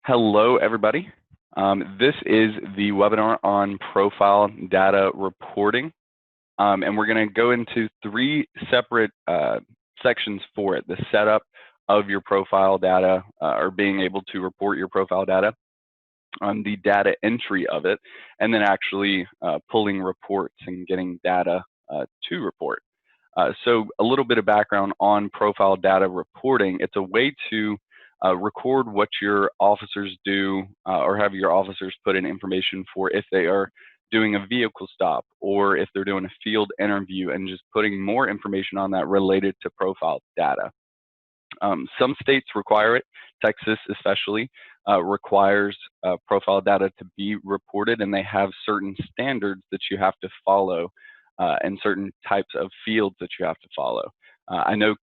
Hello, everybody. This is the webinar on profile data reporting, and we're going to go into three separate sections for it: the setup of your profile data, or being able to report your profile data, the data entry of it, and then actually pulling reports and getting data to report. So a little bit of background on profile data reporting. It's a way to record what your officers do or have your officers put in information for if they are doing a vehicle stop or if they're doing a field interview, and just putting more information on that related to profile data. Some states require it. Texas especially requires profile data to be reported, and they have certain standards that you have to follow and certain types of fields that you have to follow. I know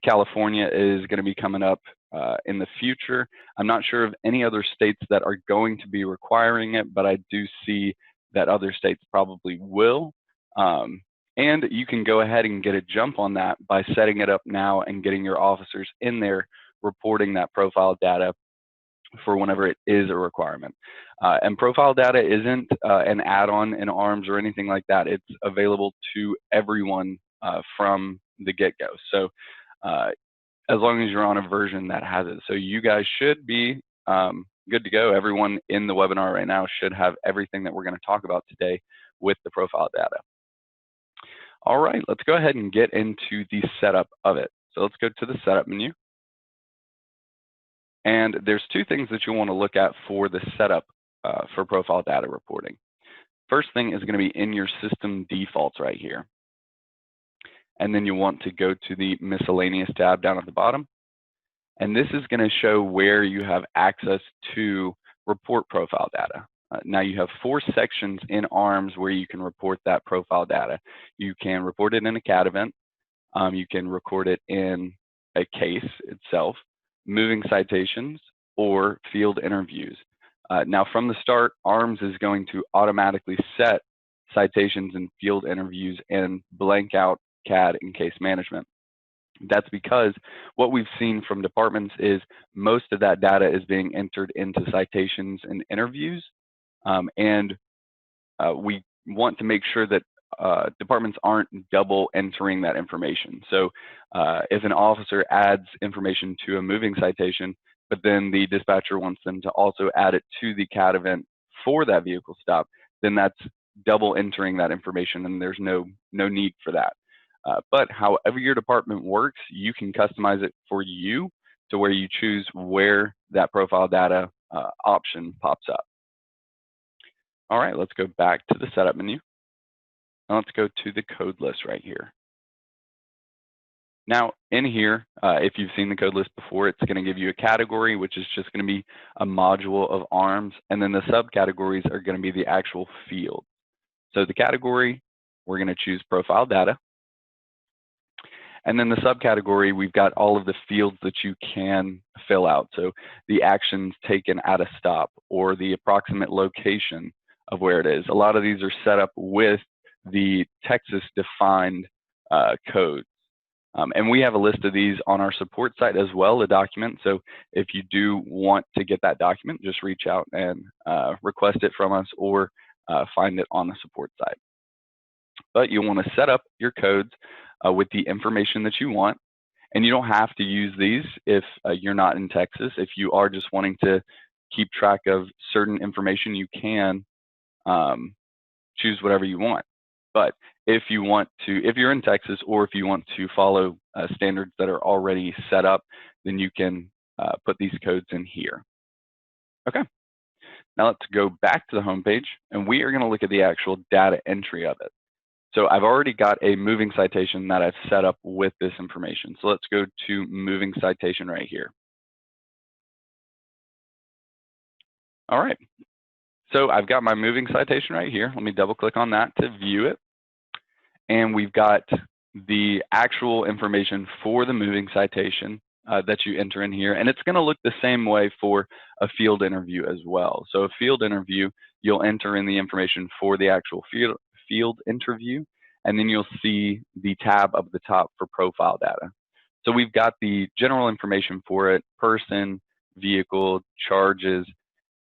California is going to be coming up in the future. I'm not sure of any other states that are going to be requiring it, but I do see that other states probably will. And you can go ahead and get a jump on that by setting it up now and getting your officers in there reporting that profile data for whenever it is a requirement. And profile data isn't an add-on in ARMS or anything like that. It's available to everyone from the get-go. So as long as you're on a version that has it. So you guys should be good to go. Everyone in the webinar right now should have everything that we're going to talk about today with the profile data. All right, let's go ahead and get into the setup of it. So let's go to the setup menu. And there's two things that you want to look at for the setup for profile data reporting. First thing is going to be in your system defaults right here. And then you want to go to the miscellaneous tab down at the bottom. And this is going to show where you have access to report profile data. Now you have 4 sections in ARMS where you can report that profile data. You can report it in a CAT event. You can record it in a case itself, moving citations, or field interviews. Now from the start, ARMS is going to automatically set citations and field interviews and blank out CAD and case management. That's because what we've seen from departments is most of that data is being entered into citations and interviews. And we want to make sure that departments aren't double entering that information. So if an officer adds information to a moving citation, but then the dispatcher wants them to also add it to the CAT event for that vehicle stop, then that's double entering that information, and there's no need for that. But however your department works, you can customize it for you to where you choose where that profile data option pops up. All right, let's go back to the setup menu. Now let's go to the code list right here. Now in here, if you've seen the code list before, it's going to give you a category, which is just going to be a module of ARMS, and then the subcategories are going to be the actual field. So the category, we're going to choose profile data. And then the subcategory, we've got all of the fields that you can fill out. So the actions taken at a stop, or the approximate location of where it is. A lot of these are set up with the Texas defined codes. And we have a list of these on our support site as well, a document. So if you do want to get that document, just reach out and request it from us, or find it on the support site. But you want to set up your codes with the information that you want. And you don't have to use these if you're not in Texas. If you are just wanting to keep track of certain information, you can choose whatever you want. But if you want to, if you're in Texas, or if you want to follow standards that are already set up, then you can put these codes in here. Okay. Now let's go back to the home page, and we are going to look at the actual data entry of it. So I've already got a moving citation that I've set up with this information. So let's go to moving citation right here. All right. So I've got my moving citation right here. Let me double click on that to view it. And we've got the actual information for the moving citation that you enter in here. And it's going to look the same way for a field interview as well. So a field interview, you'll enter in the information for the actual field interview, and then you'll see the tab up the top for profile data. So we've got the general information for it: person, vehicle, charges,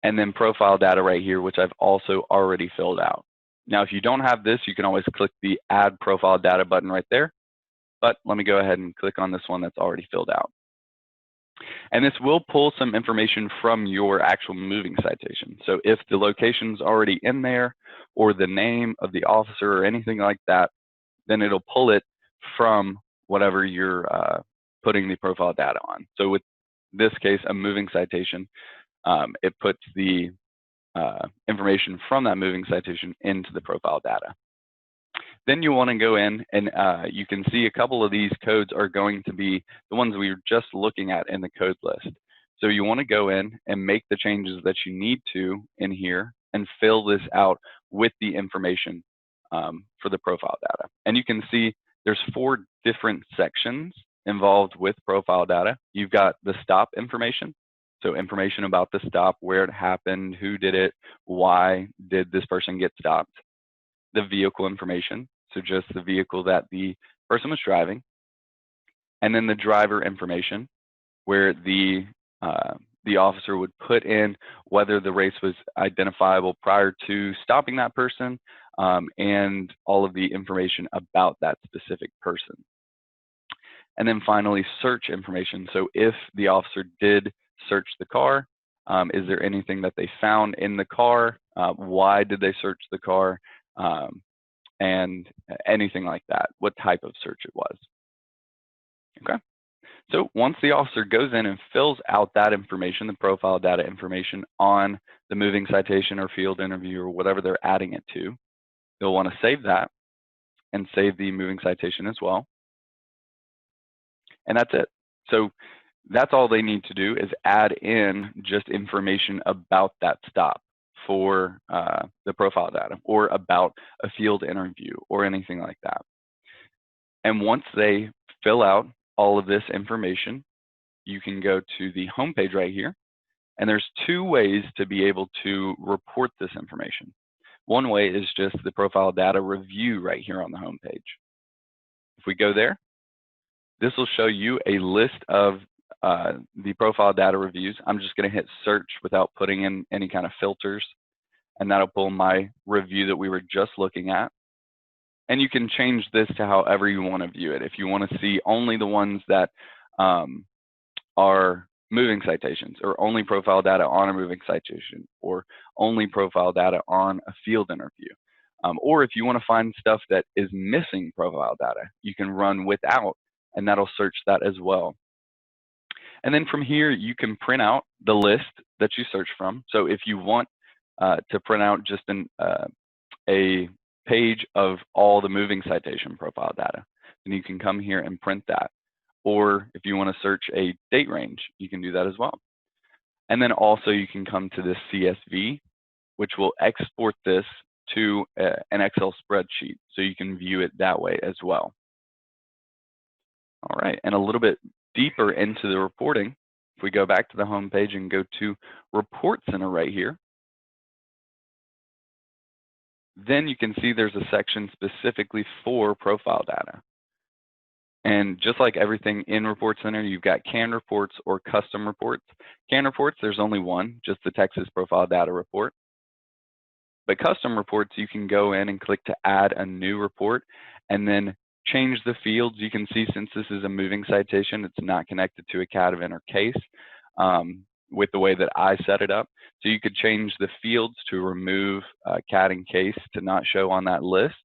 and then profile data right here, which I've also already filled out. Now, if you don't have this, you can always click the Add Profile Data button right there. But let me go ahead and click on this one that's already filled out. And this will pull some information from your actual moving citation. So if the location's already in there, or the name of the officer or anything like that, then it'll pull it from whatever you're putting the profile data on. So with this case, a moving citation, it puts the information from that moving citation into the profile data. Then you want to go in and you can see a couple of these codes are going to be the ones we were just looking at in the code list. So you want to go in and make the changes that you need to in here and fill this out with the information for the profile data. And you can see there's 4 different sections involved with profile data. You've got the stop information. So information about the stop, where it happened, who did it, why did this person get stopped. The vehicle information, so just the vehicle that the person was driving. And then the driver information, where the officer would put in whether the race was identifiable prior to stopping that person, and all of the information about that specific person. And then finally, search information. So if the officer did search the car, is there anything that they found in the car? Why did they search the car? And anything like that, what type of search it was. Okay. So once the officer goes in and fills out that information, the profile data information on the moving citation or field interview or whatever they're adding it to, they'll want to save that and save the moving citation as well. And that's it. So that's all they need to do is add in just information about that stop for the profile data or about a field interview or anything like that. And once they fill out all of this information, you can go to the home page right here. And there's 2 ways to be able to report this information. One way is just the profile data review right here on the home page. If we go there, this will show you a list of the profile data reviews. I'm just going to hit search without putting in any kind of filters, and that'll pull my review that we were just looking at. And you can change this to however you want to view it. If you want to see only the ones that are moving citations, or only profile data on a moving citation, or only profile data on a field interview. Or if you want to find stuff that is missing profile data, you can run without, and that'll search that as well. And then from here, you can print out the list that you search from. So if you want to print out just a page of all the moving citation profile data, then you can come here and print that. Or if you want to search a date range, you can do that as well. And then also you can come to this CSV, which will export this to an Excel spreadsheet, so you can view it that way as well. All right, and a little bit deeper into the reporting, if we go back to the home page and go to Report Center right here, then you can see there's a section specifically for profile data. And just like everything in Report Center, you've got canned reports or custom reports. Canned reports, there's only one, just the Texas Profile Data Report. But custom reports, you can go in and click to add a new report and then change the fields. You can see since this is a moving citation, it's not connected to a CAT event or case with the way that I set it up. So you could change the fields to remove CAT and case to not show on that list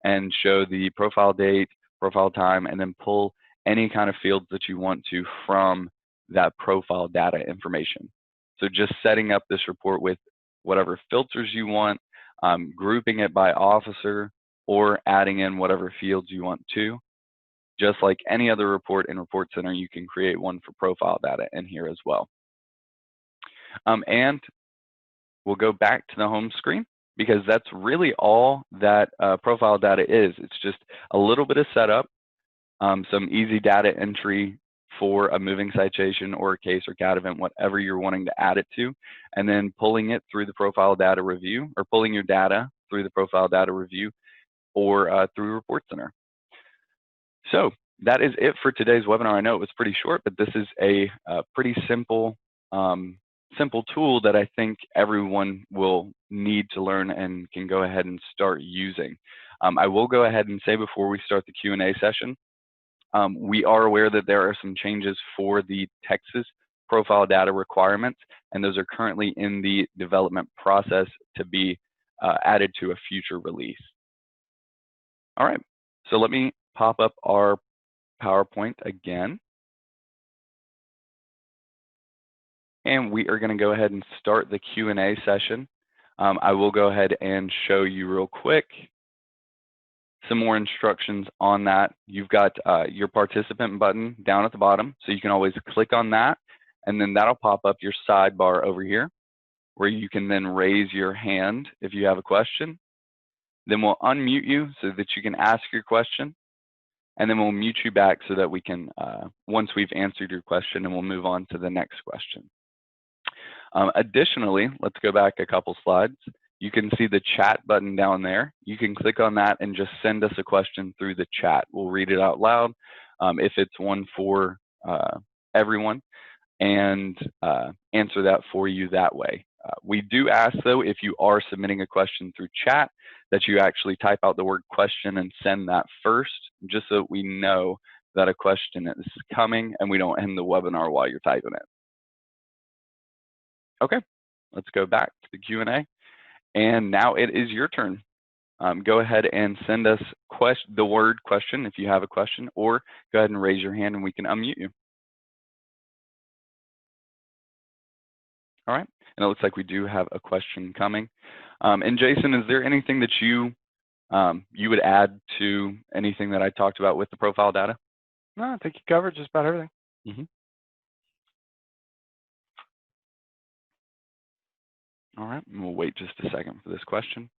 and show the profile date, profile time, and then pull any kind of fields that you want to from that profile data information. So just setting up this report with whatever filters you want, grouping it by officer, or adding in whatever fields you want to. Just like any other report in Report Center, you can create one for profile data in here as well. And we'll go back to the home screen, because that's really all that profile data is. It's just a little bit of setup, some easy data entry for a moving citation or a case or CAT event, whatever you're wanting to add it to, and then pulling it through the profile data review, or pulling your data through the profile data review, or through Report Center. So that is it for today's webinar. I know it was pretty short, but this is a pretty simple simple tool that I think everyone will need to learn and can go ahead and start using. I will go ahead and say before we start the Q&A session, we are aware that there are some changes for the Texas profile data requirements, and those are currently in the development process to be added to a future release. All right, so let me pop up our PowerPoint again. And we are going to go ahead and start the Q&A session. I will go ahead and show you real quick some more instructions on that. You've got your participant button down at the bottom, so you can always click on that, and then that'll pop up your sidebar over here, where you can then raise your hand if you have a question. Then we'll unmute you so that you can ask your question, and then we'll mute you back so that we can, once we've answered your question, and we'll move on to the next question. Additionally, let's go back a couple slides. You can see the chat button down there. You can click on that and just send us a question through the chat. We'll read it out loud if it's one for everyone, and answer that for you that way. We do ask, though, if you are submitting a question through chat, that you actually type out the word question and send that first, just so we know that a question is coming and we don't end the webinar while you're typing it. Okay, let's go back to the Q&A. And now it is your turn. Go ahead and send us the word question if you have a question, or go ahead and raise your hand and we can unmute you. All right, and it looks like we do have a question coming. And Jason, is there anything that you would add to anything that I talked about with the profile data? No, I think you covered just about everything. Mm-hmm. All right, and we'll wait just a second for this question.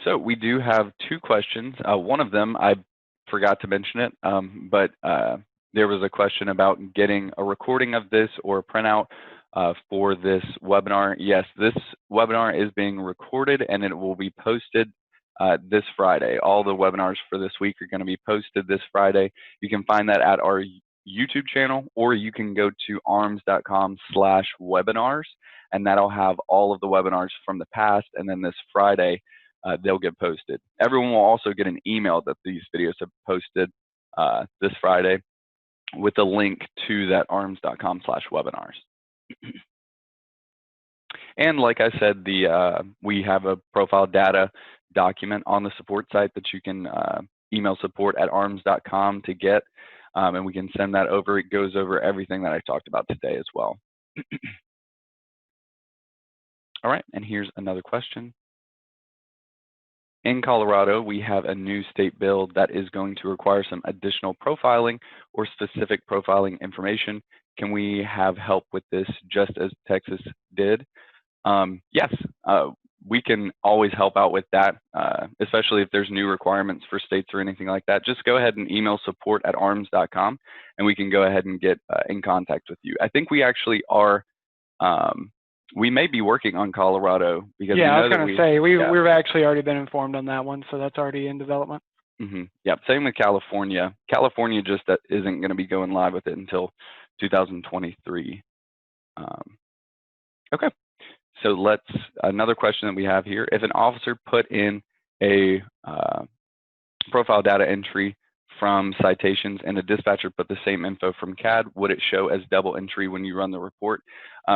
So we do have two questions. One of them, I forgot to mention it, but there was a question about getting a recording of this or a printout for this webinar. Yes, this webinar is being recorded and it will be posted this Friday. All the webinars for this week are going to be posted this Friday. You can find that at our YouTube channel, or you can go to arms.com/webinars, and that'll have all of the webinars from the past, and then this Friday, they'll get posted. Everyone will also get an email that these videos have posted this Friday with a link to that arms.com/webinars. And like I said, we have a profile data document on the support site that you can email support@arms.com to get, and we can send that over. It goes over everything that I talked about today as well. All right, and here's another question. In Colorado, we have a new state bill that is going to require some additional profiling or specific profiling information. Can we have help with this just as Texas did? Yes, we can always help out with that, especially if there's new requirements for states or anything like that. Just go ahead and email support@arms.com, and we can go ahead and get in contact with you. I think we actually are, we may be working on Colorado, because yeah, I was going to say we've actually already been informed on that one, so that's already in development. Mm-hmm. Yeah, same with California. California just isn't going to be going live with it until 2023. Okay, so another question that we have here: if an officer put in a profile data entry from Citations and a dispatcher put the same info from CAD, would it show as double entry when you run the report?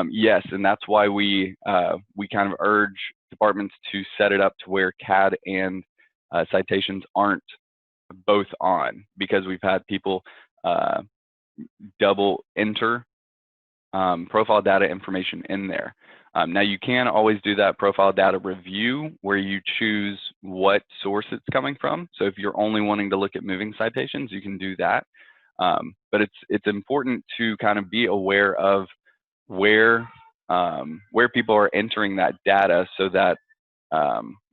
Yes, and that's why we kind of urge departments to set it up to where CAD and Citations aren't both on, because we've had people double enter profile data information in there. Now you can always do that profile data review where you choose what source it's coming from. So if you're only wanting to look at moving citations, you can do that. But it's important to kind of be aware of where people are entering that data so that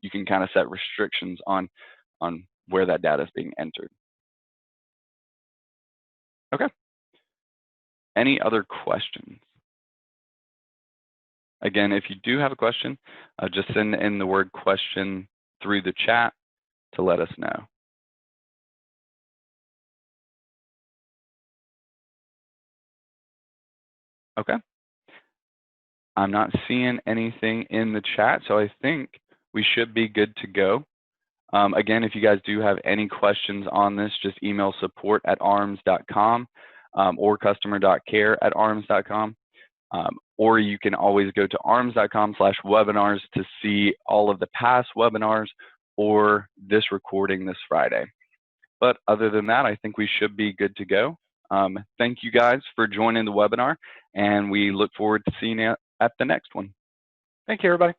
you can kind of set restrictions on where that data is being entered. Okay. Any other questions? Again, if you do have a question, just send in the word question through the chat to let us know. Okay. I'm not seeing anything in the chat, so I think we should be good to go. Again, if you guys do have any questions on this, just email support@arms.com or customer.care@arms.com. Or you can always go to arms.com/webinars to see all of the past webinars or this recording this Friday. But other than that, I think we should be good to go. Thank you guys for joining the webinar, and we look forward to seeing you at the next one. Thank you, everybody.